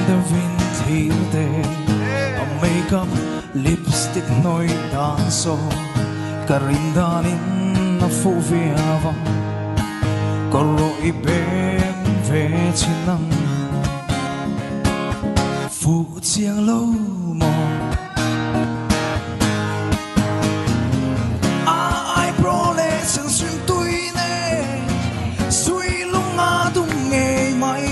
de vin til det og makeup lipstick noi danso karindanin na fuviava koro ibem ve chinang fu chiang lo mo ai prole sang swim tui ne sui lunga dung nghe mai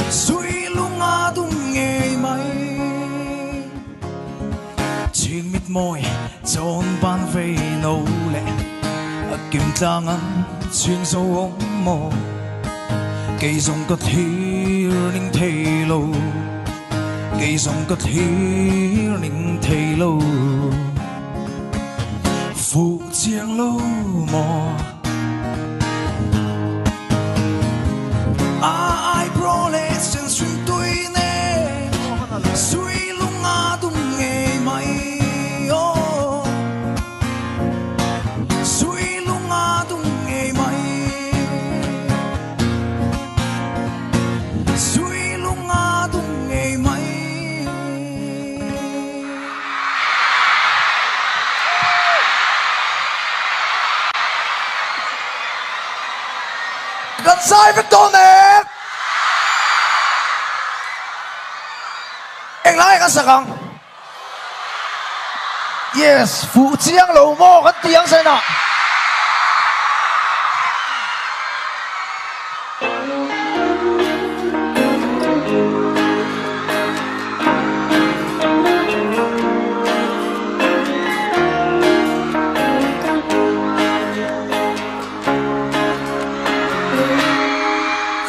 sui lunga dung nghe mai chim mít môi chôn ban về nấu lẹ kim tang ăn chuyên sâu ống mồ cây dòng cất hiu ninh thề lâu cây dòng cất hiu ninh thề lâu phụ chiang lâu mò ai pro lệ sen xuyên tôi nè suy lung ngã tung nghề mày suy lung ngã tung nghề mày suy lung ngã tung nghề mày gần sai với con nè anh lại cái sao yes phụ chiang lâu mò cái tiếng sao nào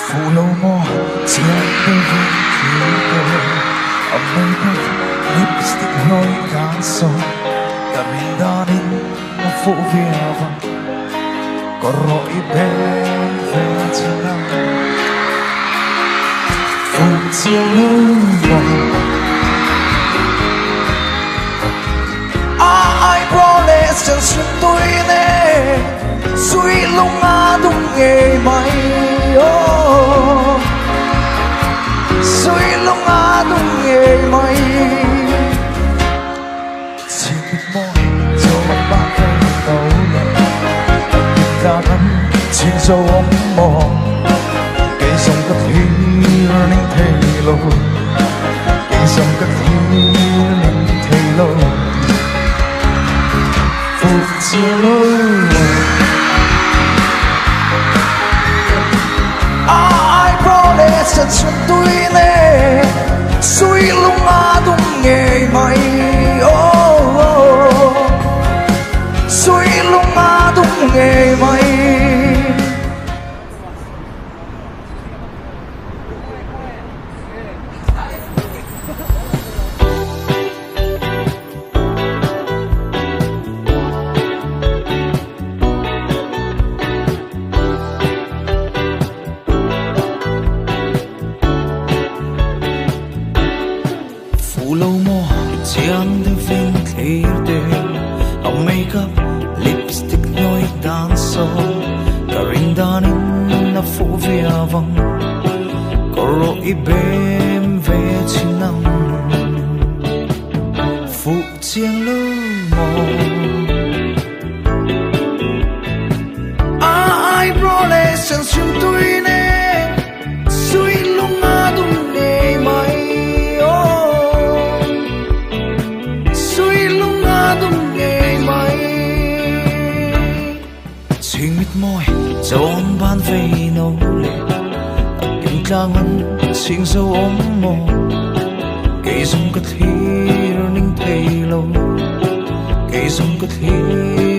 phụ lâu mò chiang bên vinh thiếu cơ âm makeup lipstick noi danso karindanin na fuviava koro ibem ve chinang fu chiang lo ai prole sang xuyên tôi nè suy lung ngã tung nghề mày suy lung ngã tung nghề mày chỉ biết môi cho bạn thấy đâu là ta nắm trên dấu ống mò cây dòng cất hiu ninh thề lâu cây dòng cất hiu ninh thề lâu phụ chiang lâu ai prole sang xuyên tôi nè suy lung ngã tung nghề mày suy lung ngã tung nghề mày phụ lâu mò chiang de vin til det og makeup lipstick noi danso karindanin na fuviava koro ibem ve chinang phụ chiang lâu mò ai prole sang xuyên tôi nè suy lung ngã tung nghề mày suy lung ngã tung nghề mày chim mít môi chôn ban về nấu lệ kim tang ăn xin dấu ống mồ cây dòng cất hiu ninh thề lâu cây dòng cất hiu